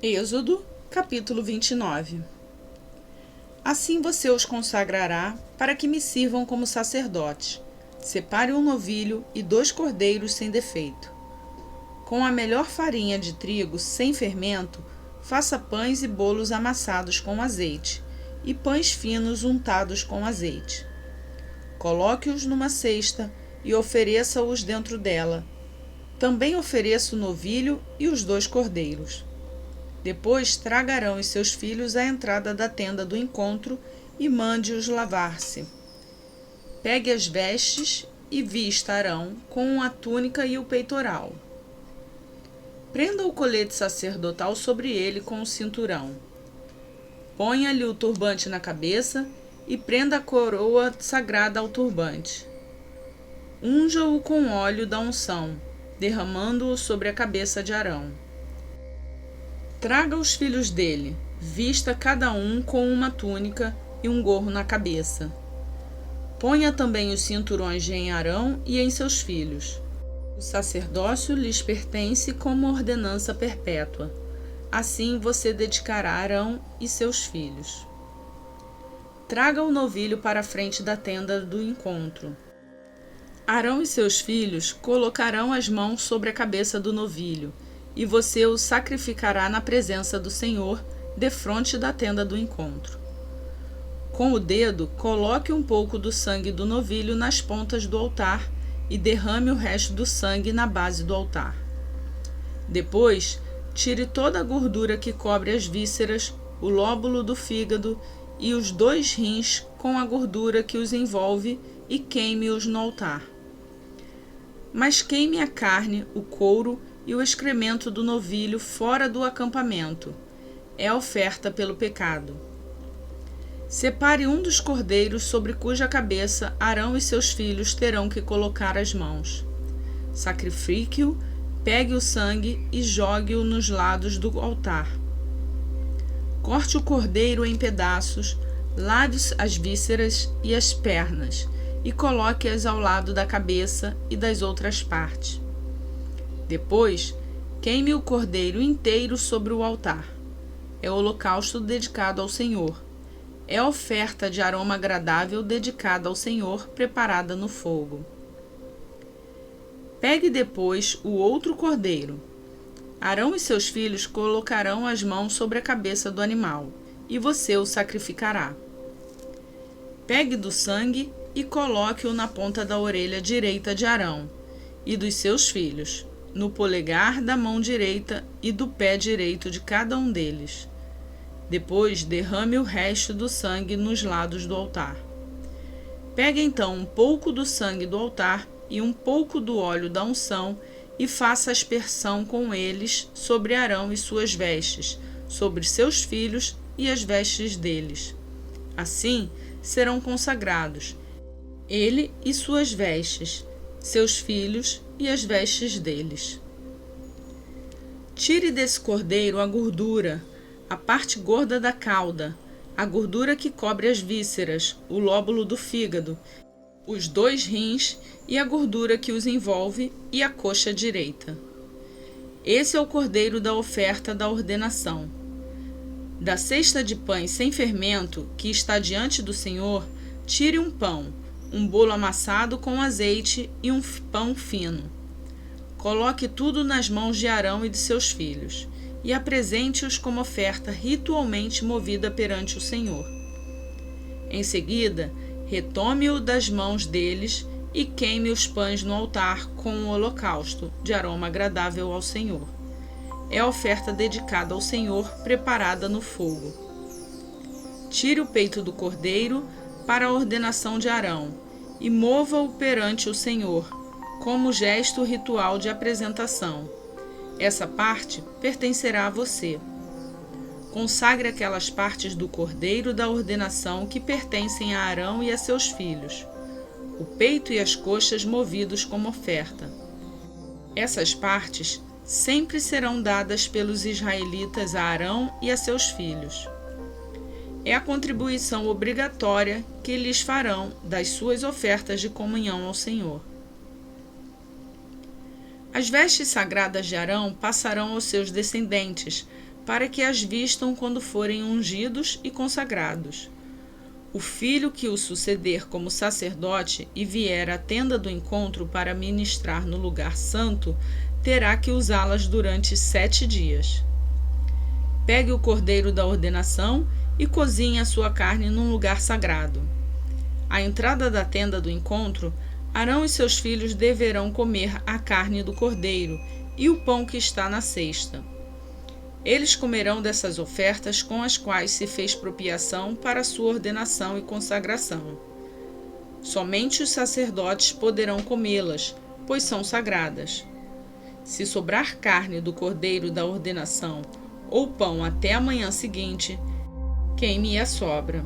Êxodo, capítulo 29. Assim você os consagrará para que me sirvam como sacerdotes. Separe um novilho e 2 cordeiros sem defeito. Com a melhor farinha de trigo sem fermento, faça pães e bolos amassados com azeite, e pães finos untados com azeite. Coloque-os numa cesta e ofereça-os dentro dela. Também ofereça o novilho e os 2 cordeiros. Depois traga Arão e seus filhos à entrada da tenda do encontro e mande-os lavar-se. Pegue as vestes e vista Arão com a túnica e o peitoral. Prenda o colete sacerdotal sobre ele com o cinturão. Ponha-lhe o turbante na cabeça e prenda a coroa sagrada ao turbante. Unja-o com óleo da unção, derramando-o sobre a cabeça de Arão. Traga os filhos dele, vista cada um com uma túnica e um gorro na cabeça. Ponha também os cinturões em Arão e em seus filhos. O sacerdócio lhes pertence como ordenança perpétua. Assim você dedicará Arão e seus filhos. Traga o novilho para a frente da tenda do encontro. Arão e seus filhos colocarão as mãos sobre a cabeça do novilho, e você o sacrificará na presença do Senhor, defronte da tenda do encontro. Com o dedo, coloque um pouco do sangue do novilho nas pontas do altar e derrame o resto do sangue na base do altar. Depois, tire toda a gordura que cobre as vísceras, o lóbulo do fígado e os 2 rins com a gordura que os envolve e queime-os no altar. Mas queime a carne, o couro e o excremento do novilho fora do acampamento. É oferta pelo pecado. Separe um dos cordeiros sobre cuja cabeça Arão e seus filhos terão que colocar as mãos. Sacrifique-o, pegue o sangue e jogue-o nos lados do altar. Corte o cordeiro em pedaços, lave as vísceras e as pernas e coloque-as ao lado da cabeça e das outras partes. Depois, queime o cordeiro inteiro sobre o altar. É holocausto dedicado ao Senhor. É oferta de aroma agradável dedicada ao Senhor, preparada no fogo. Pegue depois o outro cordeiro. Arão e seus filhos colocarão as mãos sobre a cabeça do animal, e você o sacrificará. Pegue do sangue e coloque-o na ponta da orelha direita de Arão e dos seus filhos, no polegar da mão direita e do pé direito de cada um deles. Depois, derrame o resto do sangue nos lados do altar. Pegue então um pouco do sangue do altar e um pouco do óleo da unção e faça a aspersão com eles sobre Arão e suas vestes, sobre seus filhos e as vestes deles. Assim serão consagrados, ele e suas vestes, seus filhos e as vestes deles. Tire desse cordeiro a gordura, a parte gorda da cauda, a gordura que cobre as vísceras, o lóbulo do fígado, os 2 rins e a gordura que os envolve e a coxa direita. Esse é o cordeiro da oferta da ordenação. Da cesta de pães sem fermento que está diante do Senhor, tire um pão, um bolo amassado com azeite e um pão fino. Coloque tudo nas mãos de Arão e de seus filhos, e apresente-os como oferta ritualmente movida perante o Senhor. Em seguida, retome-o das mãos deles e queime os pães no altar com um holocausto de aroma agradável ao Senhor. É a oferta dedicada ao Senhor, preparada no fogo. Tire o peito do cordeiro para a ordenação de Arão e mova-o perante o Senhor, como gesto ritual de apresentação. Essa parte pertencerá a você. Consagre aquelas partes do cordeiro da ordenação que pertencem a Arão e a seus filhos, o peito e as coxas movidos como oferta. Essas partes sempre serão dadas pelos israelitas a Arão e a seus filhos. É a contribuição obrigatória que lhes farão das suas ofertas de comunhão ao Senhor. As vestes sagradas de Arão passarão aos seus descendentes, para que as vistam quando forem ungidos e consagrados. O filho que o suceder como sacerdote e vier à tenda do encontro para ministrar no lugar santo, terá que usá-las durante 7 dias. Pegue o cordeiro da ordenação e cozinhe a sua carne num lugar sagrado. À entrada da tenda do encontro, Arão e seus filhos deverão comer a carne do cordeiro e o pão que está na cesta. Eles comerão dessas ofertas com as quais se fez propiação para a sua ordenação e consagração. Somente os sacerdotes poderão comê-las, pois são sagradas. Se sobrar carne do cordeiro da ordenação ou pão até a manhã seguinte, queime a sobra.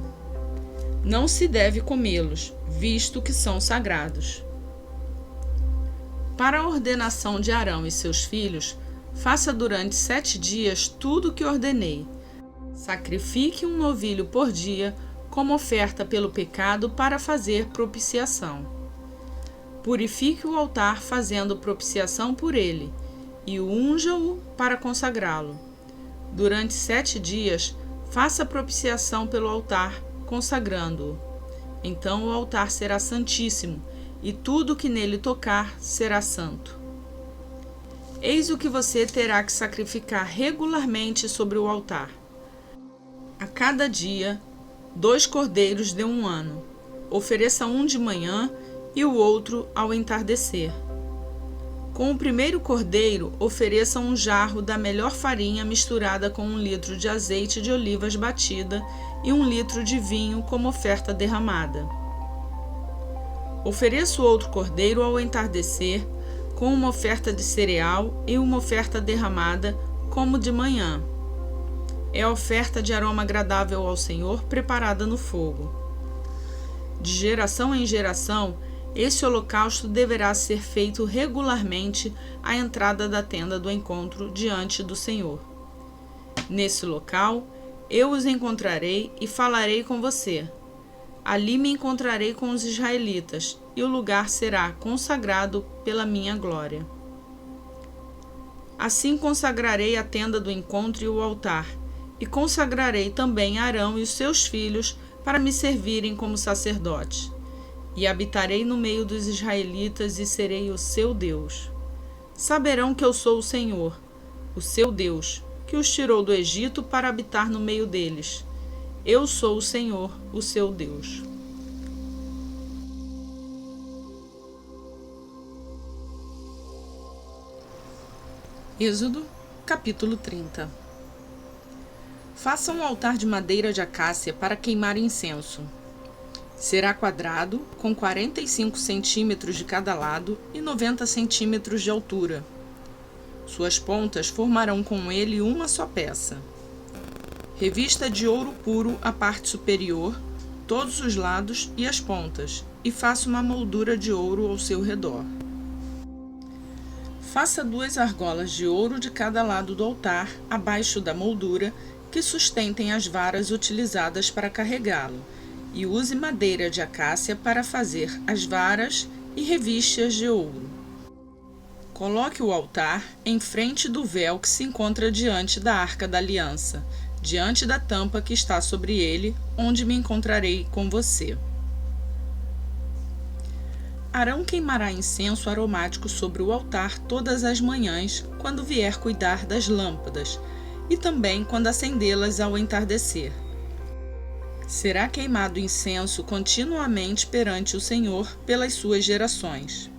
Não se deve comê-los, visto que são sagrados. Para a ordenação de Arão e seus filhos, faça durante 7 dias tudo o que ordenei. Sacrifique um novilho por dia como oferta pelo pecado para fazer propiciação. Purifique o altar fazendo propiciação por ele, e unja-o para consagrá-lo. Durante 7 dias, faça propiciação pelo altar, consagrando-o. Então o altar será santíssimo, e tudo que nele tocar será santo. Eis o que você terá que sacrificar regularmente sobre o altar. A cada dia, 2 cordeiros de 1 ano. Ofereça um de manhã e o outro ao entardecer. Com o primeiro cordeiro, ofereça um jarro da melhor farinha misturada com 1 litro de azeite de olivas batida e 1 litro de vinho como oferta derramada. Ofereça o outro cordeiro ao entardecer, com uma oferta de cereal e uma oferta derramada, como de manhã. É a oferta de aroma agradável ao Senhor, preparada no fogo. De geração em geração, esse holocausto deverá ser feito regularmente à entrada da tenda do encontro diante do Senhor. Nesse local, eu os encontrarei e falarei com você. Ali me encontrarei com os israelitas, e o lugar será consagrado pela minha glória. Assim consagrarei a tenda do encontro e o altar, e consagrarei também Arão e os seus filhos para me servirem como sacerdotes. E habitarei no meio dos israelitas e serei o seu Deus. Saberão que eu sou o Senhor, o seu Deus, que os tirou do Egito para habitar no meio deles. Eu sou o Senhor, o seu Deus. Êxodo, capítulo 30. Faça um altar de madeira de acácia para queimar incenso. Será quadrado, com 45 centímetros de cada lado e 90 centímetros de altura. Suas pontas formarão com ele uma só peça. Revista de ouro puro a parte superior, todos os lados e as pontas, e faça uma moldura de ouro ao seu redor. Faça 2 argolas de ouro de cada lado do altar, abaixo da moldura, que sustentem as varas utilizadas para carregá-lo, e use madeira de acácia para fazer as varas e revistas de ouro. Coloque o altar em frente do véu que se encontra diante da Arca da Aliança, diante da tampa que está sobre ele, onde me encontrarei com você. Arão queimará incenso aromático sobre o altar todas as manhãs, quando vier cuidar das lâmpadas, e também quando acendê-las ao entardecer. Será queimado incenso continuamente perante o Senhor pelas suas gerações.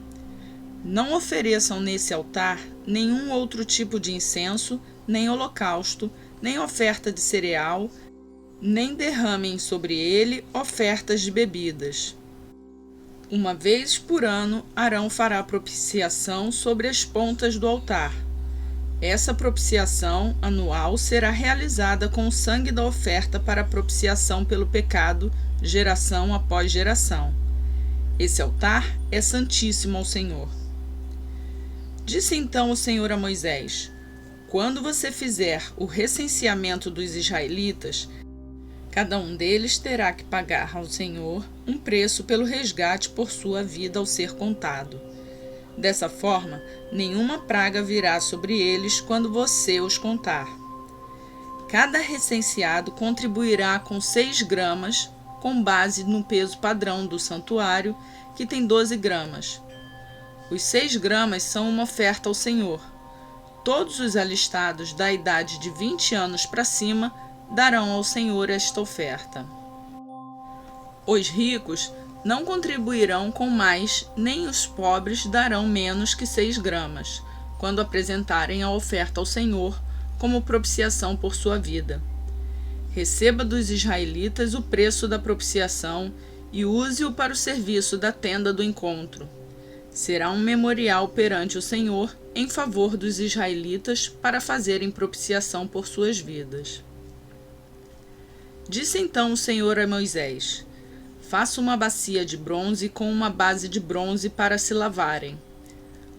Não ofereçam nesse altar nenhum outro tipo de incenso, nem holocausto, nem oferta de cereal, nem derramem sobre ele ofertas de bebidas. Uma vez por ano, Arão fará propiciação sobre as pontas do altar. Essa propiciação anual será realizada com o sangue da oferta para propiciação pelo pecado, geração após geração. Esse altar é santíssimo ao Senhor. Disse então o Senhor a Moisés: quando você fizer o recenseamento dos israelitas, cada um deles terá que pagar ao Senhor um preço pelo resgate por sua vida ao ser contado. Dessa forma, nenhuma praga virá sobre eles quando você os contar. Cada recenseado contribuirá com 6 gramas, com base no peso padrão do santuário, que tem 12 gramas. Os 6 gramas são uma oferta ao Senhor. Todos os alistados da idade de 20 anos para cima darão ao Senhor esta oferta. Os ricos não contribuirão com mais, nem os pobres darão menos que 6 gramas, quando apresentarem a oferta ao Senhor como propiciação por sua vida. Receba dos israelitas o preço da propiciação e use-o para o serviço da tenda do encontro. Será um memorial perante o Senhor em favor dos israelitas para fazerem propiciação por suas vidas. Disse então o Senhor a Moisés: faça uma bacia de bronze com uma base de bronze para se lavarem.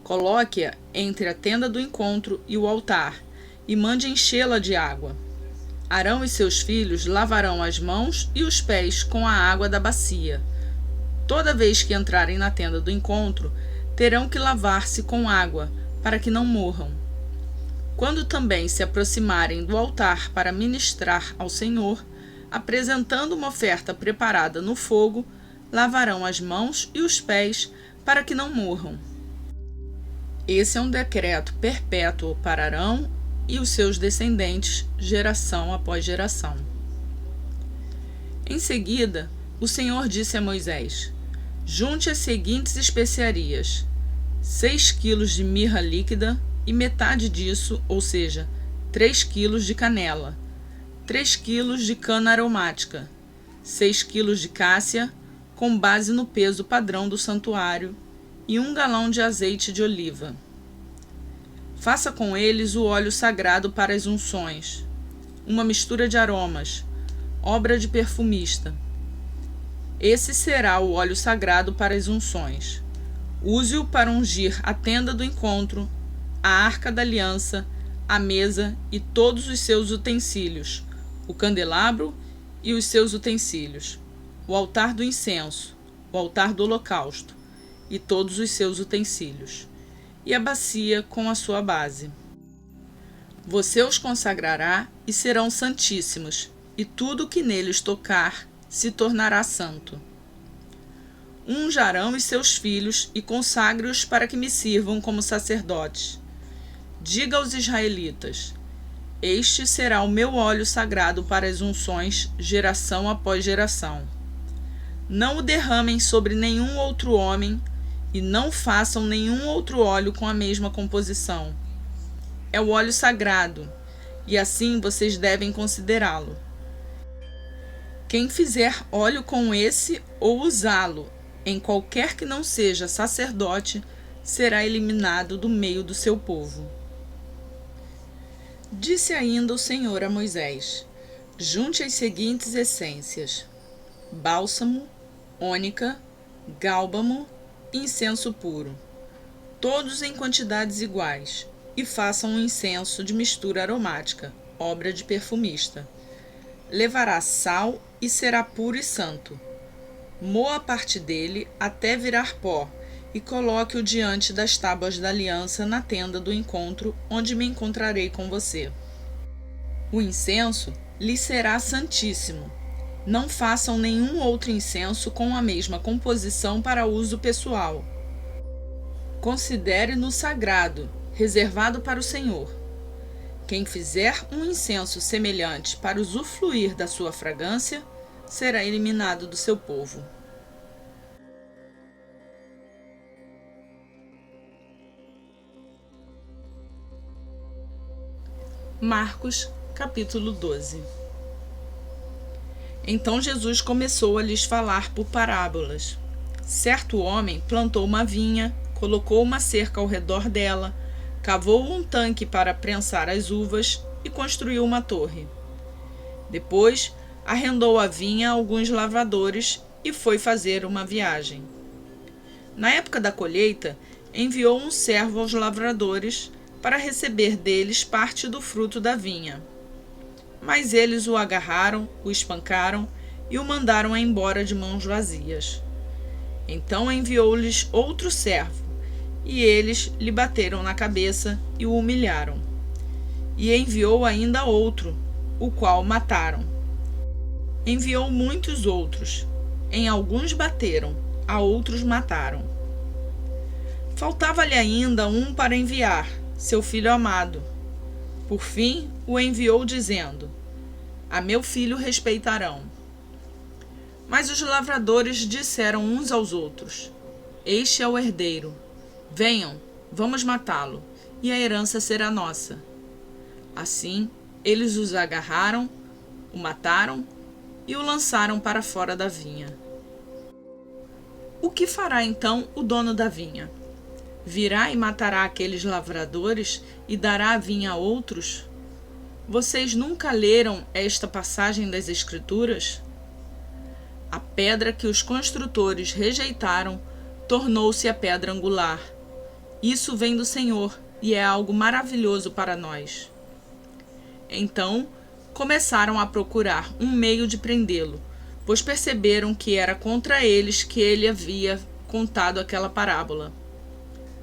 Coloque-a entre a tenda do encontro e o altar e mande enchê-la de água. Arão e seus filhos lavarão as mãos e os pés com a água da bacia. Toda vez que entrarem na tenda do encontro, terão que lavar-se com água, para que não morram. Quando também se aproximarem do altar para ministrar ao Senhor, apresentando uma oferta preparada no fogo, lavarão as mãos e os pés, para que não morram. Esse é um decreto perpétuo para Arão e os seus descendentes, geração após geração. Em seguida, o Senhor disse a Moisés: junte as seguintes especiarias: 6 quilos de mirra líquida e metade disso, ou seja, 3 quilos de canela, 3 quilos de cana aromática, 6 quilos de cássia, com base no peso padrão do santuário, e 1 galão de azeite de oliva. Faça com eles o óleo sagrado para as unções, uma mistura de aromas, obra de perfumista. Esse será o óleo sagrado para as unções. Use-o para ungir a tenda do encontro, a arca da aliança, a mesa e todos os seus utensílios, o candelabro e os seus utensílios, o altar do incenso, o altar do holocausto e todos os seus utensílios, e a bacia com a sua base. Você os consagrará e serão santíssimos, e tudo que neles tocar se tornará santo. Unja Arão e seus filhos e consagre-os para que me sirvam como sacerdotes. Diga aos israelitas: este será o meu óleo sagrado para as unções, geração após geração. Não o derramem sobre nenhum outro homem, e não façam nenhum outro óleo com a mesma composição. É o óleo sagrado, e assim vocês devem considerá-lo. Quem fizer óleo com esse ou usá-lo em qualquer que não seja sacerdote, será eliminado do meio do seu povo. Disse ainda o Senhor a Moisés: junte as seguintes essências: bálsamo, ônica, gálbamo e incenso puro, todos em quantidades iguais, e façam um incenso de mistura aromática, obra de perfumista. Levará sal e será puro e santo. Moa a parte dele até virar pó, e coloque-o diante das tábuas da aliança na tenda do encontro, onde me encontrarei com você. O incenso lhe será santíssimo. Não façam nenhum outro incenso com a mesma composição para uso pessoal. Considere-no sagrado, reservado para o Senhor. Quem fizer um incenso semelhante para usufruir da sua fragrância, será eliminado do seu povo. Marcos, capítulo 12. Então Jesus começou a lhes falar por parábolas. Certo homem plantou uma vinha, colocou uma cerca ao redor dela, cavou um tanque para prensar as uvas e construiu uma torre. Depois, arrendou a vinha a alguns lavradores e foi fazer uma viagem. Na época da colheita, enviou um servo aos lavradores para receber deles parte do fruto da vinha. Mas eles o agarraram, o espancaram e o mandaram embora de mãos vazias. Então enviou-lhes outro servo, e eles lhe bateram na cabeça e o humilharam. E enviou ainda outro, o qual mataram. Enviou muitos outros. Em alguns bateram, a outros mataram. Faltava-lhe ainda um para enviar, seu filho amado. Por fim, o enviou dizendo: a meu filho respeitarão. Mas os lavradores disseram uns aos outros: este é o herdeiro. Venham, vamos matá-lo, e a herança será nossa. Assim, eles os agarraram, o mataram e o lançaram para fora da vinha. O que fará então o dono da vinha? Virá e matará aqueles lavradores e dará a vinha a outros? Vocês nunca leram esta passagem das Escrituras? A pedra que os construtores rejeitaram tornou-se a pedra angular. Isso vem do Senhor e é algo maravilhoso para nós. Então, começaram a procurar um meio de prendê-lo, pois perceberam que era contra eles que ele havia contado aquela parábola.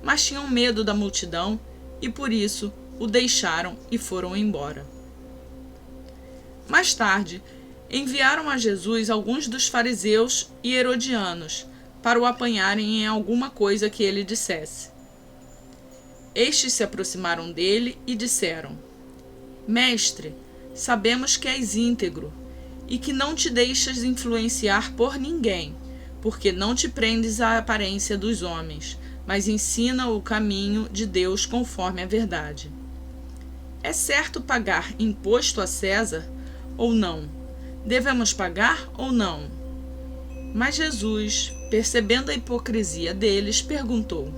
Mas tinham medo da multidão e por isso o deixaram e foram embora. Mais tarde, enviaram a Jesus alguns dos fariseus e herodianos para o apanharem em alguma coisa que ele dissesse. Estes se aproximaram dele e disseram: Mestre, sabemos que és íntegro e que não te deixas influenciar por ninguém, porque não te prendes à aparência dos homens, mas ensina o caminho de Deus conforme a verdade. É certo pagar imposto a César ou não? Devemos pagar ou não? Mas Jesus, percebendo a hipocrisia deles, perguntou: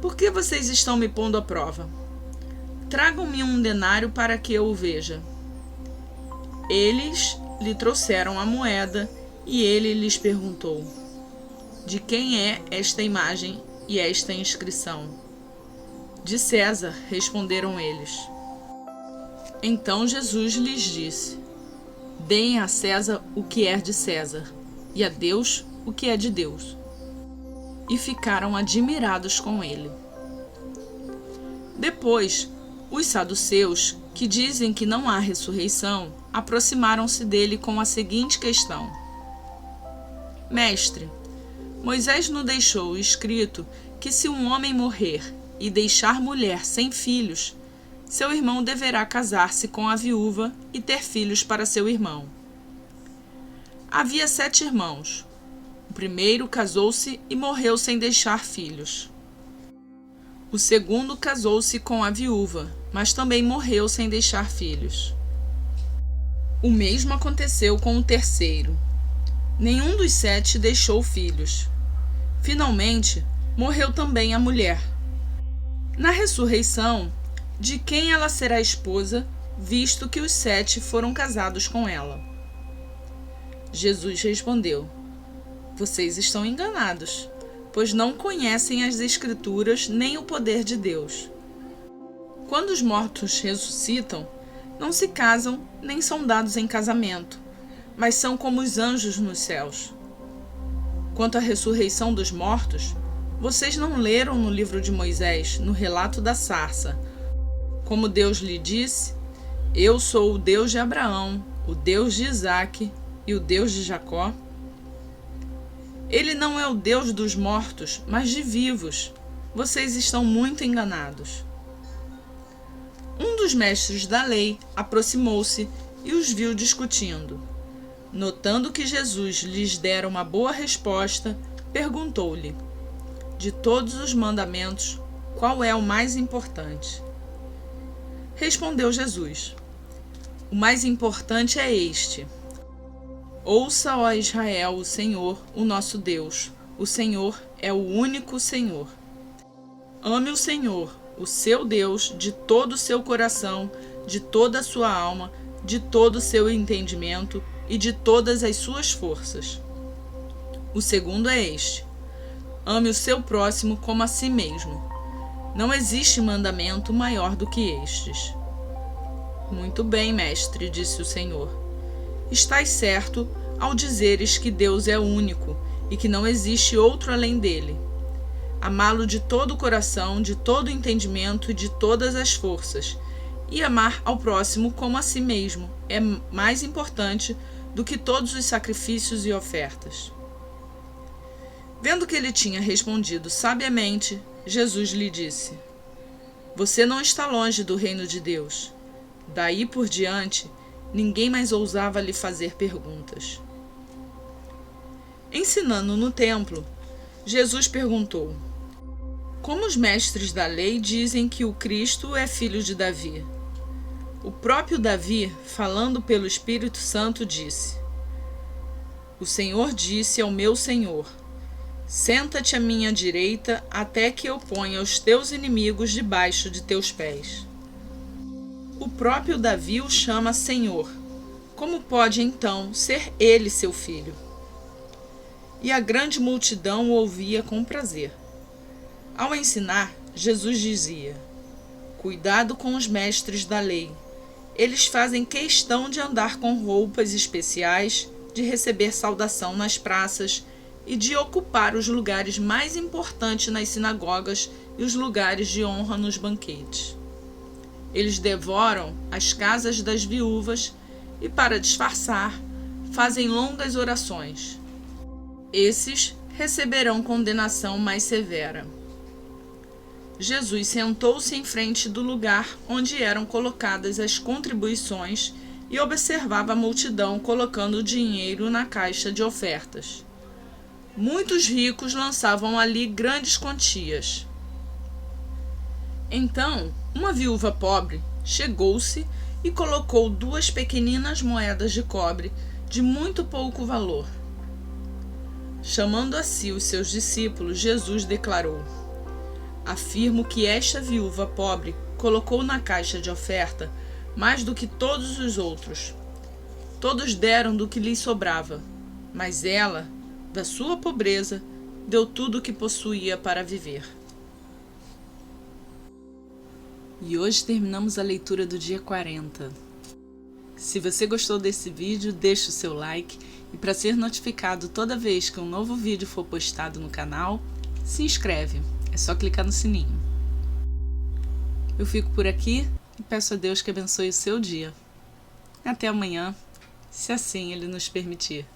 Por que vocês estão me pondo à prova? Tragam-me um denário para que eu o veja. Eles lhe trouxeram a moeda e ele lhes perguntou: De quem é esta imagem e esta inscrição? De César, responderam eles. Então Jesus lhes disse: Deem a César o que é de César, e a Deus o que é de Deus. E ficaram admirados com ele. Depois, os saduceus, que dizem que não há ressurreição, aproximaram-se dele com a seguinte questão: Mestre, Moisés nos deixou escrito que se um homem morrer e deixar mulher sem filhos, seu irmão deverá casar-se com a viúva e ter filhos para seu irmão. Havia 7 irmãos. O primeiro casou-se e morreu sem deixar filhos. O segundo casou-se com a viúva, mas também morreu sem deixar filhos. O mesmo aconteceu com o terceiro. Nenhum dos 7 deixou filhos. Finalmente, morreu também a mulher. Na ressurreição, de quem ela será esposa, visto que os 7 foram casados com ela? Jesus respondeu: Vocês estão enganados, pois não conhecem as Escrituras nem o poder de Deus. Quando os mortos ressuscitam, não se casam nem são dados em casamento, mas são como os anjos nos céus. Quanto à ressurreição dos mortos, vocês não leram no livro de Moisés, no relato da sarça, como Deus lhe disse: Eu sou o Deus de Abraão, o Deus de Isaque e o Deus de Jacó? Ele não é o Deus dos mortos, mas de vivos. Vocês estão muito enganados. Um dos mestres da lei aproximou-se e os viu discutindo. Notando que Jesus lhes dera uma boa resposta, perguntou-lhe: De todos os mandamentos, qual é o mais importante? Respondeu Jesus: O mais importante é este: Ouça, ó Israel, o Senhor, o nosso Deus. O Senhor é o único Senhor. Ame o Senhor, o seu Deus, de todo o seu coração, de toda a sua alma, de todo o seu entendimento e de todas as suas forças. O segundo é este: ame o seu próximo como a si mesmo. Não existe mandamento maior do que estes. Muito bem, mestre, disse o Senhor. Estás certo ao dizeres que Deus é único e que não existe outro além dele. Amá-lo de todo o coração, de todo o entendimento e de todas as forças, e amar ao próximo como a si mesmo é mais importante do que todos os sacrifícios e ofertas. Vendo que ele tinha respondido sabiamente, Jesus lhe disse: Você não está longe do reino de Deus. Daí por diante, ninguém mais ousava lhe fazer perguntas. Ensinando no templo, Jesus perguntou: Como os mestres da lei dizem que o Cristo é filho de Davi? O próprio Davi, falando pelo Espírito Santo, disse: O Senhor disse ao meu Senhor: Senta-te à minha direita até que eu ponha os teus inimigos debaixo de teus pés. O próprio Davi o chama Senhor. Como pode então ser ele seu filho? E a grande multidão o ouvia com prazer. Ao ensinar, Jesus dizia: Cuidado com os mestres da lei. Eles fazem questão de andar com roupas especiais, de receber saudação nas praças e de ocupar os lugares mais importantes nas sinagogas e os lugares de honra nos banquetes. Eles devoram as casas das viúvas e, para disfarçar, fazem longas orações. Esses receberão condenação mais severa. Jesus sentou-se em frente do lugar onde eram colocadas as contribuições e observava a multidão colocando o dinheiro na caixa de ofertas. Muitos ricos lançavam ali grandes quantias. Então, uma viúva pobre chegou-se e colocou 2 pequeninas moedas de cobre de muito pouco valor. Chamando a si os seus discípulos, Jesus declarou: Afirmo que esta viúva pobre colocou na caixa de oferta mais do que todos os outros. Todos deram do que lhes sobrava, mas ela, da sua pobreza, deu tudo o que possuía para viver. E hoje terminamos a leitura do dia 40. Se você gostou desse vídeo, deixe o seu like e para ser notificado toda vez que um novo vídeo for postado no canal, se inscreve. É só clicar no sininho. Eu fico por aqui e peço a Deus que abençoe o seu dia. Até amanhã, se assim Ele nos permitir.